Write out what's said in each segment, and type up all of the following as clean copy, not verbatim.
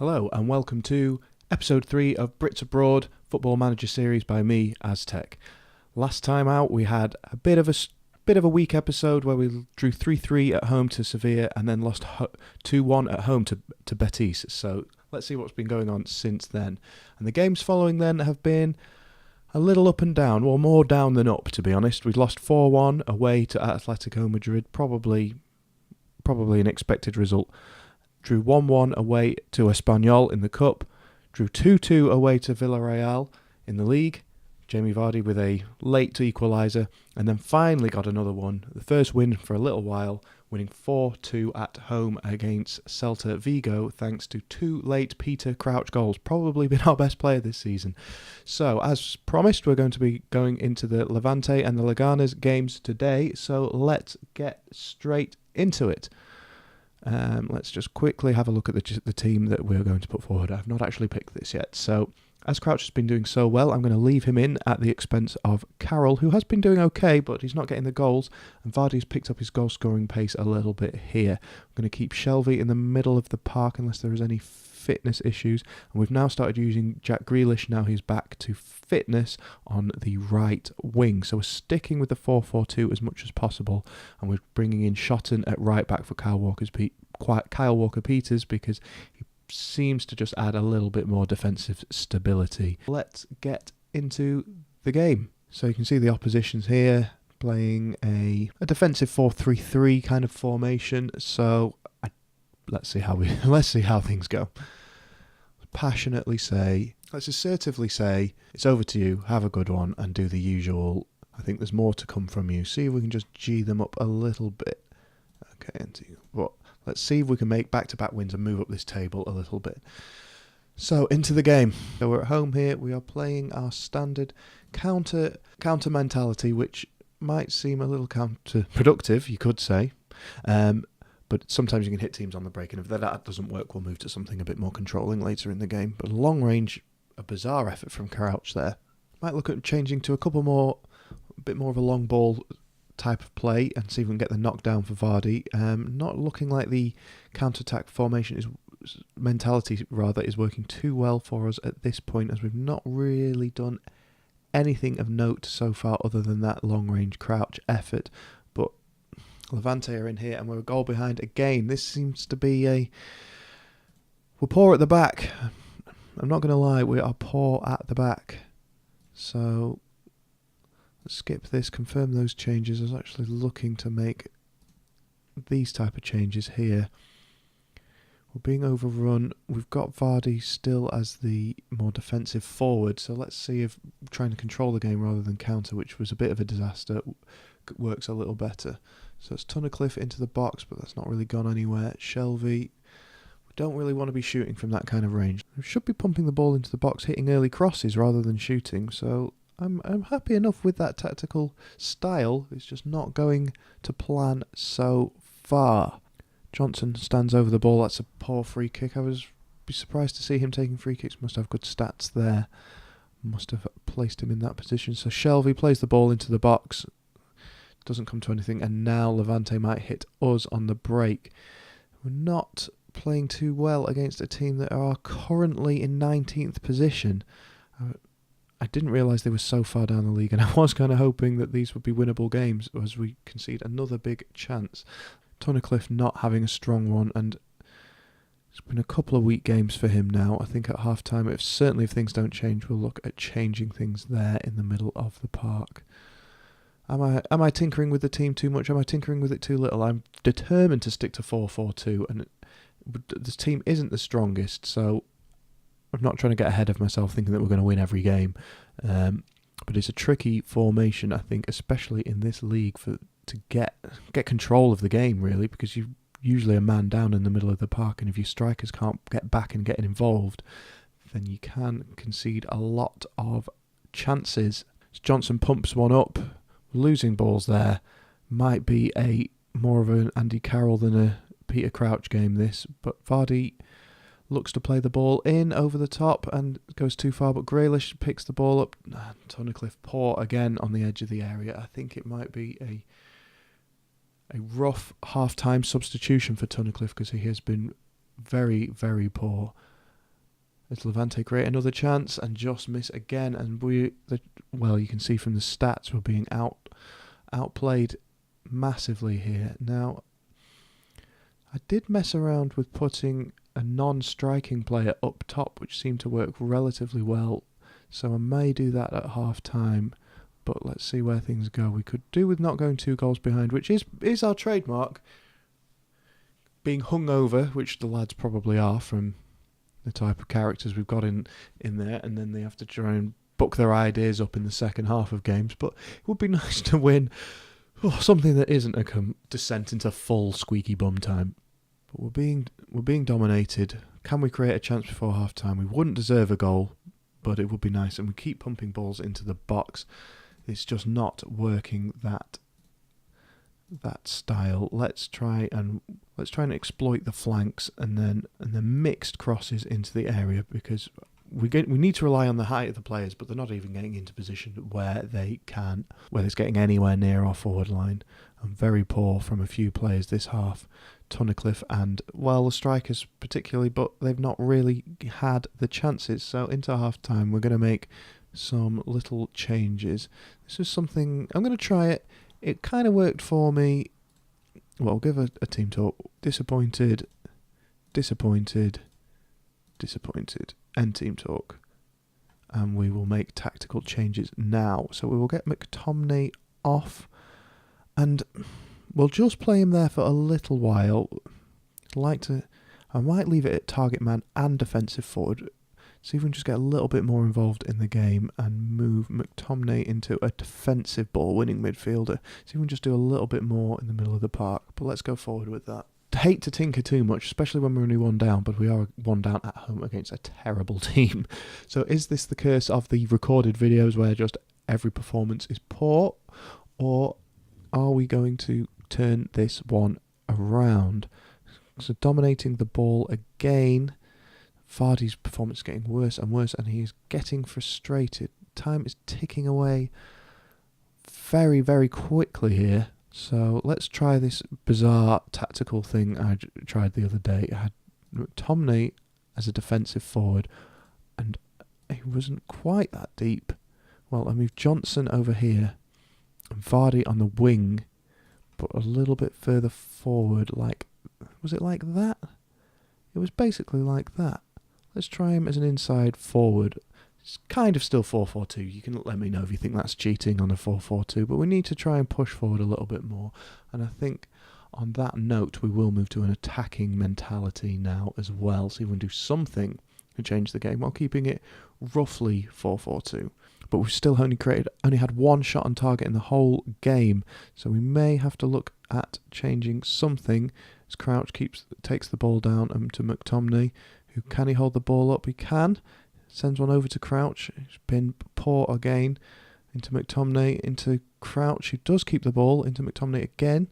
Hello and welcome to episode 3 of Brits Abroad Football Manager series by me, Aztec. Last time out we had a bit of a weak episode where we drew 3-3 at home to Sevilla and then lost 2-1 at home to Betis. So let's see what's been going on since then. And the games following then have been a little up and down, or more down than up, to be honest. We've lost 4-1 away to Atletico Madrid, probably an expected result. Drew 1-1 away to Espanyol in the Cup. Drew 2-2 away to Villarreal in the League. Jamie Vardy with a late equaliser. And then finally got another one. The first win for a little while, winning 4-2 at home against Celta Vigo thanks to 2 late Peter Crouch goals. Probably been our best player this season. So, as promised, we're going to be going into the Levante and the Leganes games today. So let's get straight into it. Let's just quickly have a look at the team that we're going to put forward. I've not actually picked this yet. So, as Crouch has been doing so well, I'm going to leave him in at the expense of Carroll, who has been doing okay, but he's not getting the goals. And Vardy's picked up his goal-scoring pace a little bit here. I'm going to keep Shelvey in the middle of the park unless there is any fitness issues. And we've now started using Jack Grealish. Now he's back to fitness on the right wing. So we're sticking with the 4-4-2 as much as possible. And we're bringing in Shotton at right back for Kyle Walker-Peters because he seems to just add a little bit more defensive stability. Let's get into the game. So you can see the oppositions here playing a defensive 4-3-3 kind of formation. So let's see how things go. Passionately say, let's assertively say, it's over to you, have a good one, and do the usual. I think there's more to come from you. See if we can just G them up a little bit. Okay, let's see if we can make back-to-back wins and move up this table a little bit. So, into the game. So we're at home here. We are playing our standard counter mentality, which might seem a little counterproductive, you could say. But sometimes you can hit teams on the break, and if that doesn't work, we'll move to something a bit more controlling later in the game. But long range, a bizarre effort from Crouch there. Might look at changing to a bit more of a long ball type of play and see if we can get the knockdown for Vardy. Not looking like the counter-attack mentality is working too well for us at this point, as we've not really done anything of note so far other than that long-range Crouch effort. But Levante are in here and we're a goal behind again. This seems to be we're poor at the back. I'm not going to lie, we are poor at the back. So let's skip this, confirm those changes. I was actually looking to make these type of changes here. We're being overrun. We've got Vardy still as the more defensive forward. So let's see if trying to control the game rather than counter, which was a bit of a disaster, works a little better. So it's Tunnicliffe into the box, but that's not really gone anywhere. Shelvey, we don't really want to be shooting from that kind of range. We should be pumping the ball into the box, hitting early crosses rather than shooting. So I'm happy enough with that tactical style. It's just not going to plan so far. Johnson stands over the ball. That's a poor free kick. I was be surprised to see him taking free kicks. Must have good stats there. Must have placed him in that position. So Shelvey plays the ball into the box. Doesn't come to anything. And now Levante might hit us on the break. We're not playing too well against a team that are currently in 19th position. I didn't realise they were so far down the league, and I was kind of hoping that these would be winnable games as we concede another big chance. Tunnicliffe not having a strong one, and it's been a couple of weak games for him now. I think at half-time, if things don't change, we'll look at changing things there in the middle of the park. Am I tinkering with the team too much? Am I tinkering with it too little? I'm determined to stick to 4-4-2, and this team isn't the strongest, so I'm not trying to get ahead of myself thinking that we're going to win every game. But it's a tricky formation, I think, especially in this league, to get control of the game, really, because you're usually a man down in the middle of the park, and if your strikers can't get back and get involved, then you can concede a lot of chances. As Johnson pumps one up, losing balls there. Might be more of an Andy Carroll than a Peter Crouch game, this, but Vardy looks to play the ball in over the top and goes too far, but Grealish picks the ball up. Tunnicliffe poor again on the edge of the area. I think it might be a rough half-time substitution for Tunnicliffe because he has been very, very poor. as Levante create another chance and just miss again. And you can see from the stats we're being outplayed massively here. Now, I did mess around with putting a non-striking player up top, which seemed to work relatively well. So I may do that at half-time, but let's see where things go. We could do with not going 2 goals behind, which is our trademark. Being hungover, which the lads probably are from the type of characters we've got in there, and then they have to try and book their ideas up in the second half of games. But it would be nice to win something that isn't a descent into full squeaky bum time. But we're being dominated. Can we create a chance before half time? We wouldn't deserve a goal, but it would be nice. And we keep pumping balls into the box. It's just not working that style. Let's try and exploit the flanks and then mixed crosses into the area, because we need to rely on the height of the players, but they're not even getting into position where it's getting anywhere near our forward line. And very poor from a few players this half. Tunnicliffe and, the strikers particularly, but they've not really had the chances. So into half time we're going to make some little changes. This is something I'm going to try it. It kind of worked for me. Well, I'll give a team talk. Disappointed, end team talk. And we will make tactical changes now. So we will get McTominay off, and we'll just play him there for a little while. I might leave it at target man and defensive forward. See if we can just get a little bit more involved in the game and move McTominay into a defensive ball-winning midfielder. See if we can just do a little bit more in the middle of the park. But let's go forward with that. I hate to tinker too much, especially when we're only 1 down, but we are 1 down at home against a terrible team. So is this the curse of the recorded videos where just every performance is poor? Or are we going to turn this one around? So dominating the ball again. Vardy's performance is getting worse and worse, and he is getting frustrated. Time is ticking away very, very quickly here. So let's try this bizarre tactical thing I tried the other day. I had McTominay as a defensive forward, and he wasn't quite that deep. Well, I moved Johnson over here, and Vardy on the wing, but a little bit further forward. Was it like that? It was basically like that. Let's try him as an inside forward. It's kind of still 4-4-2. You can let me know if you think that's cheating on a 4-4-2, but we need to try and push forward a little bit more. And I think on that note, we will move to an attacking mentality now as well. So we can do something to change the game while keeping it roughly 4-4-2. But we've still only had 1 shot on target in the whole game. So we may have to look at changing something as Crouch takes the ball down to McTominay. Can he hold the ball up? He can. Sends one over to Crouch. He's been poor again. Into McTominay, into Crouch. He does keep the ball. Into McTominay again.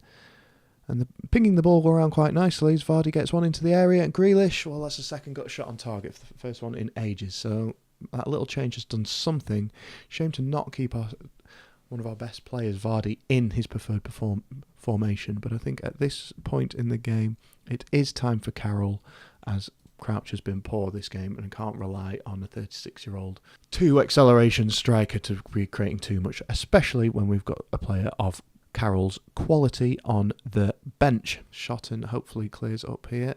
And pinging the ball around quite nicely as Vardy gets one into the area. And Grealish, that's the second gut shot on target for the first one in ages. So that little change has done something. Shame to not keep one of our best players, Vardy, in his preferred formation. But I think at this point in the game, it is time for Carroll, as Crouch has been poor this game and can't rely on a 36-year-old 2 acceleration striker to be creating too much, especially when we've got a player of Carroll's quality on the bench. Shotton hopefully clears up here.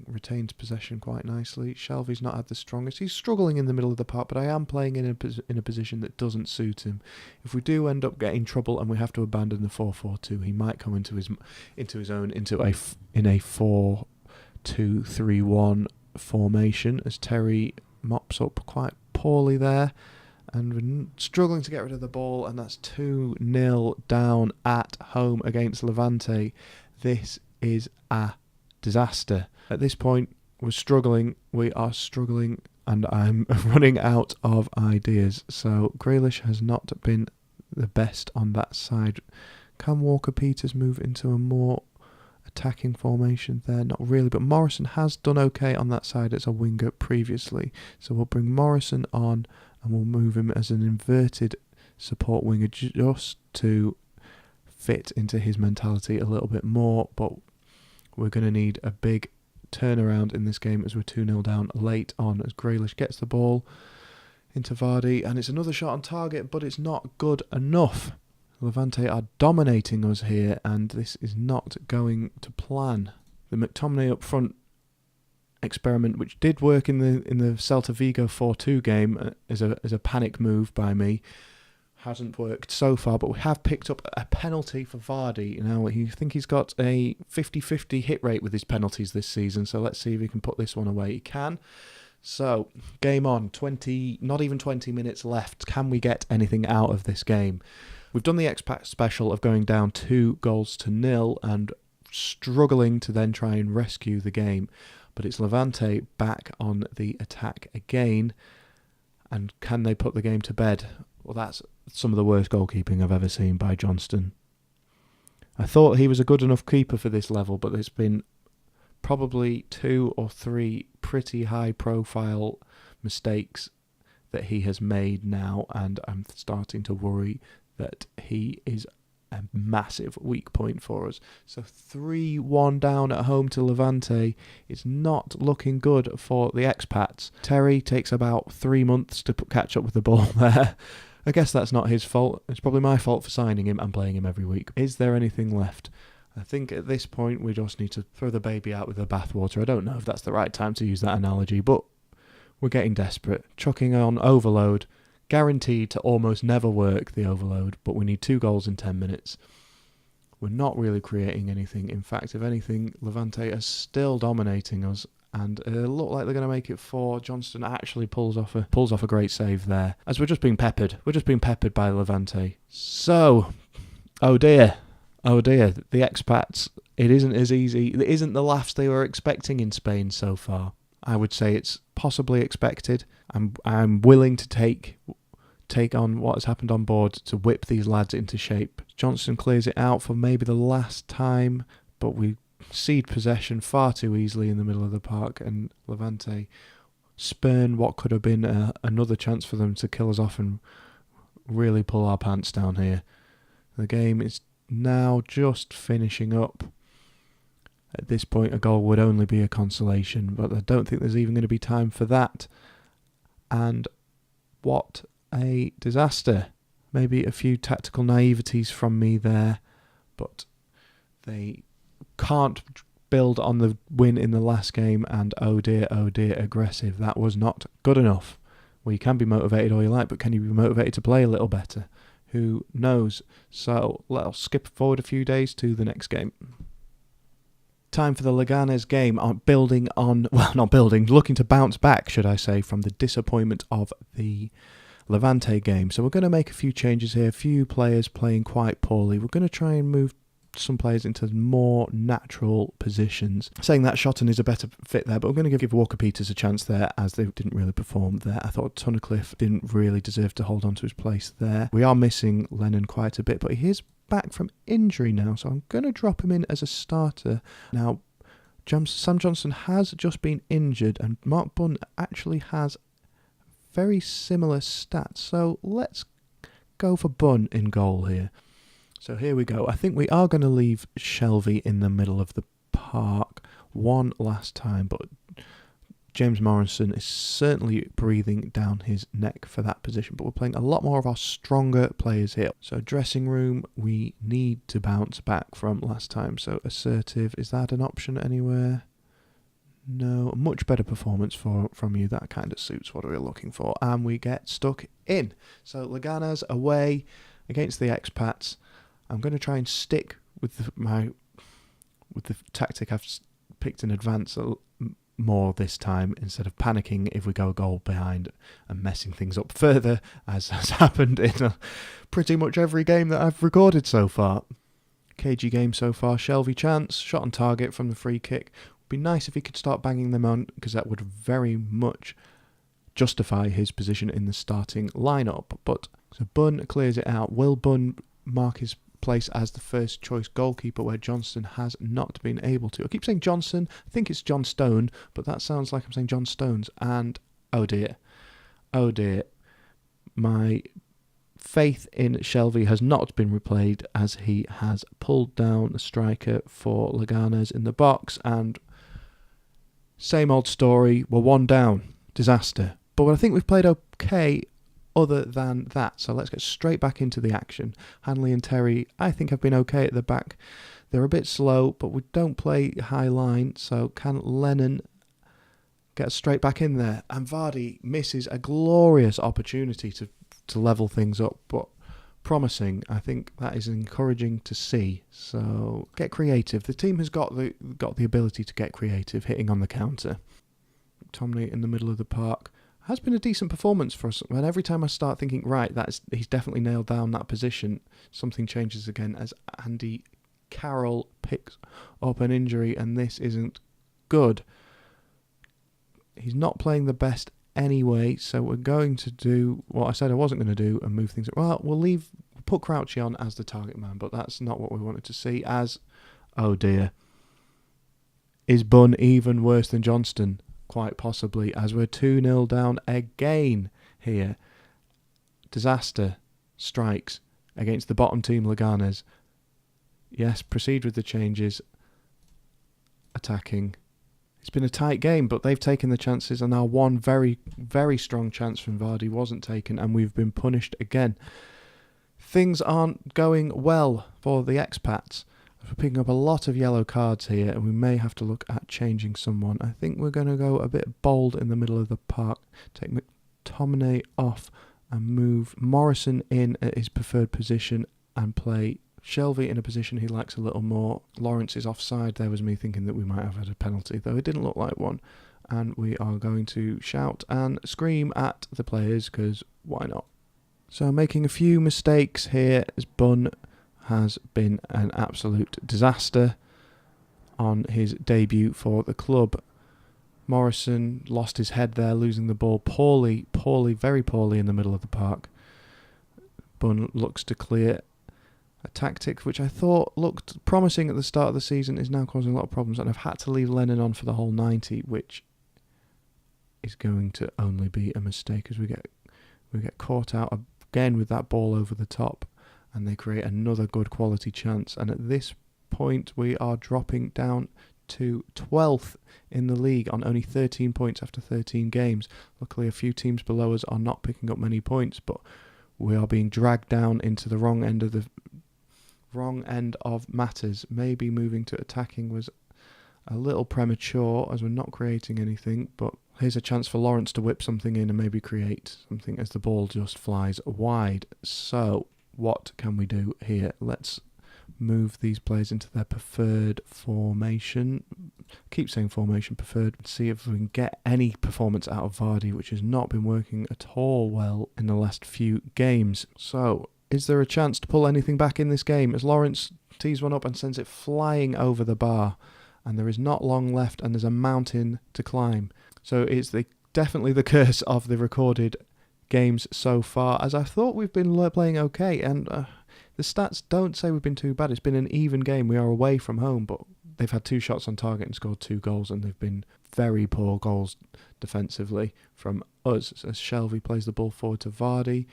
Retains possession quite nicely. Shelby's not had the strongest. He's struggling in the middle of the park, but I am playing in a position that doesn't suit him. If we do end up getting trouble and we have to abandon the 4-4-2, he might come into his own in a 4-2-3-1 formation as Terry mops up quite poorly there, and we're struggling to get rid of the ball, and that's 2-0 down at home against Levante. This is a disaster. At this point, we are struggling, and I'm running out of ideas. So Grealish has not been the best on that side. Can Walker-Peters move into a more attacking formation there? Not really, but Morrison has done okay on that side as a winger previously. So we'll bring Morrison on and we'll move him as an inverted support winger just to fit into his mentality a little bit more. But we're going to need a big turnaround in this game as we're 2-0 down late on as Grealish gets the ball into Vardy, and it's another shot on target, but it's not good enough. Levante are dominating us here, and this is not going to plan. The McTominay up front experiment, which did work in the Celta Vigo 4-2 game as a panic move by me, hasn't worked so far, but we have picked up a penalty for Vardy. Now, I think he's got a 50-50 hit rate with his penalties this season, so let's see if he can put this one away. He can. So, game on, not even 20 minutes left. Can we get anything out of this game? We've done the Expats special of going down 2-0 and struggling to then try and rescue the game. But it's Levante back on the attack again. And can they put the game to bed? Well, that's some of the worst goalkeeping I've ever seen by Johnston. I thought he was a good enough keeper for this level, but there's been probably 2 or 3 pretty high-profile mistakes that he has made now, and I'm starting to worry that he is a massive weak point for us. So 3-1 down at home to Levante is not looking good for the expats. Terry takes about 3 months to catch up with the ball there. I guess that's not his fault. It's probably my fault for signing him and playing him every week. Is there anything left? I think at this point we just need to throw the baby out with the bathwater. I don't know if that's the right time to use that analogy, but we're getting desperate. Chucking on overload, guaranteed to almost never work, the overload, but we need 2 goals in 10 minutes. We're not really creating anything. In fact, if anything, Levante are still dominating us, and look like they're going to make it 4. Johnston actually pulls off a great save there, as we're just being peppered. We're just being peppered by Levante. So, oh dear, the expats. It isn't as easy. It isn't the laughs they were expecting in Spain so far. I would say it's possibly expected. I'm willing to take on what has happened on board to whip these lads into shape. Johnston clears it out for maybe the last time, but we cede possession far too easily in the middle of the park, and Levante spurn what could have been another chance for them to kill us off and really pull our pants down here. The game is now just finishing up. At this point, a goal would only be a consolation, but I don't think there's even going to be time for that. And what a disaster. Maybe a few tactical naiveties from me there, but they can't build on the win in the last game, and oh dear, aggressive. That was not good enough. Well, you can be motivated all you like, but can you be motivated to play a little better? Who knows? So let's skip forward a few days to the next game. Time for the Leganes game, looking to bounce back, should I say, from the disappointment of the Levante game. So we're going to make a few changes here, a few players playing quite poorly. We're going to try and move some players into more natural positions. Saying that, Shotton is a better fit there, but we're going to give Walker-Peters a chance there, as they didn't really perform there. I thought Tunnicliffe didn't really deserve to hold on to his place there. We are missing Lennon quite a bit, but he is back from injury now, so I'm going to drop him in as a starter. Now, Sam Johnson has just been injured, and Mark Bunn actually has very similar stats, so let's go for Bunn in goal here. So here we go. I think we are going to leave Shelvey in the middle of the park one last time, but James Morrison is certainly breathing down his neck for that position, but we're playing a lot more of our stronger players here. So dressing room, we need to bounce back from last time. So assertive, is that an option anywhere? No, much better performance from you. That kind of suits what we're looking for. And we get stuck in. So Leganes away against the expats. I'm going to try and stick with the tactic I've picked in advance more this time, instead of panicking if we go a goal behind and messing things up further, as has happened in pretty much every game that I've recorded so far. KG game so far. Shelvey chance, shot on target from the free kick. Would be nice if he could start banging them on, because that would very much justify his position in the starting lineup. But so Bunn clears it out. Will Bunn mark his place as the first choice goalkeeper, where Johnston has not been able to? I keep saying Johnson, I think it's John Stone, but that sounds like I'm saying John Stones, and oh dear, my faith in Shelvey has not been replayed, as he has pulled down the striker for Leganes in the box, and Same old story. We're one down. Disaster. But I think we've played okay other than that. So let's get straight back into the action. Hanley and Terry, I think, have been okay at the back. They're a bit slow, but we don't play high line. So can Lennon get straight back in there? And Vardy misses a glorious opportunity to level things up. But promising. I think that is encouraging to see. So get creative. The team has got the ability to get creative, hitting on the counter. McTominay in the middle of the park. Has been a decent performance for us. And every time I start thinking, right, he's definitely nailed down that position, something changes again as Andy Carroll picks up an injury, and this isn't good. He's not playing the best anyway, so we're going to do what I said I wasn't going to do and move things. Well, we'll put Crouchy on as the target man, but that's not what we wanted to see. As, oh dear, is Bunn even worse than Johnston? Quite possibly, as we're 2-0 down again here. Disaster strikes against the bottom team, Leganes. Yes, proceed with the changes. Attacking. It's been a tight game, but they've taken the chances, and our one very, very strong chance from Vardy wasn't taken, and we've been punished again. Things aren't going well for the expats. We're picking up a lot of yellow cards here, and we may have to look at changing someone. I think we're going to go a bit bold in the middle of the park, take McTominay off and move Morrison in at his preferred position and play Shelvey in a position he likes a little more. Lawrence is offside. There was me thinking that we might have had a penalty, though it didn't look like one. And we are going to shout and scream at the players, because why not? So making a few mistakes here as Bunn has been an absolute disaster on his debut for the club. Morrison lost his head there, losing the ball poorly, very poorly in the middle of the park. Bunn looks to clear. A tactic which I thought looked promising at the start of the season is now causing a lot of problems, and I've had to leave Lennon on for the whole 90, which is going to only be a mistake as we get caught out again with that ball over the top. And they create another good quality chance. And at this point, we are dropping down to 12th in the league on only 13 points after 13 games. Luckily, a few teams below us are not picking up many points, but we are being dragged down into the wrong end of matters. Maybe moving to attacking was a little premature, as we're not creating anything. But here's a chance for Lawrence to whip something in and maybe create something as the ball just flies wide. So what can we do here? Let's move these players into their preferred formation. Keep saying formation preferred. See if we can get any performance out of Vardy, which has not been working at all well in the last few games. So, is there a chance to pull anything back in this game? As Lawrence tees one up and sends it flying over the bar. And there is not long left, and there's a mountain to climb. So it's definitely the curse of the recorded games so far, as I thought we've been playing okay, and the stats don't say we've been too bad. It's been an even game. We are away from home, but they've had 2 shots on target and scored 2 goals, and they've been very poor goals defensively from us. As Shelvey plays the ball forward to Vardy,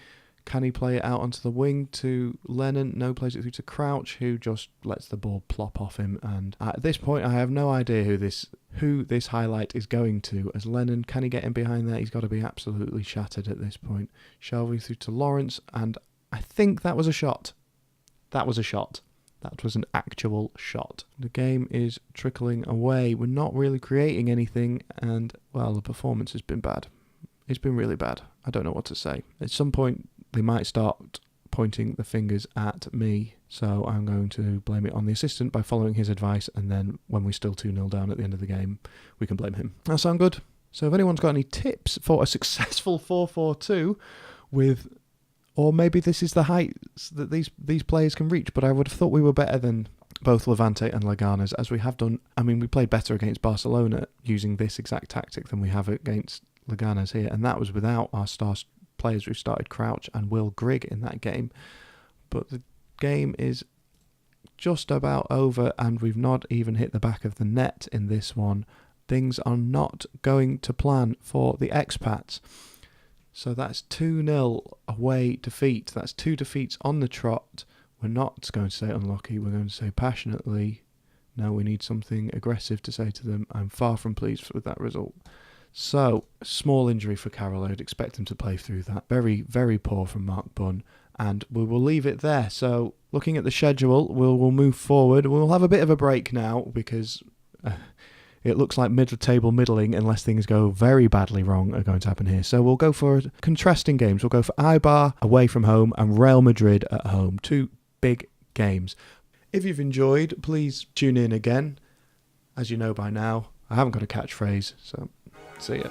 can he play it out onto the wing to Lennon? No, plays it through to Crouch, who just lets the ball plop off him. And at this point, I have no idea who this highlight is going to. As Lennon, can he get in behind there? He's got to be absolutely shattered at this point. Shelvey through to Lawrence, and I think that was a shot. That was a shot. That was an actual shot. The game is trickling away. We're not really creating anything, and, well, the performance has been bad. It's been really bad. I don't know what to say. At some point, they might start pointing the fingers at me, so I'm going to blame it on the assistant by following his advice, and then when we're still 2-0 down at the end of the game, we can blame him. That sound good? So if anyone's got any tips for a successful 4-4-2 with, or maybe this is the heights that these players can reach, but I would have thought we were better than both Levante and Leganes, as we have done. I mean, we played better against Barcelona using this exact tactic than we have against Leganes here, and that was without our star players who started Crouch and Will Grigg in that game. But the game is just about over, and we've not even hit the back of the net in this one. Things are not going to plan for the expats. So that's 2-0 away defeat. That's 2 defeats on the trot. We're not going to say unlucky. We're going to say passionately Now we need something aggressive to say to them. I'm far from pleased with that result. So, small injury for Carroll. I'd expect him to play through that. Very, very poor from Mark Bunn. And we will leave it there. So, looking at the schedule, we'll move forward. We'll have a bit of a break now because it looks like mid-table middling, unless things go very badly wrong, are going to happen here. So we'll go for contrasting games. We'll go for Eibar away from home and Real Madrid at home. 2 big games. If you've enjoyed, please tune in again. As you know by now, I haven't got a catchphrase, so see ya.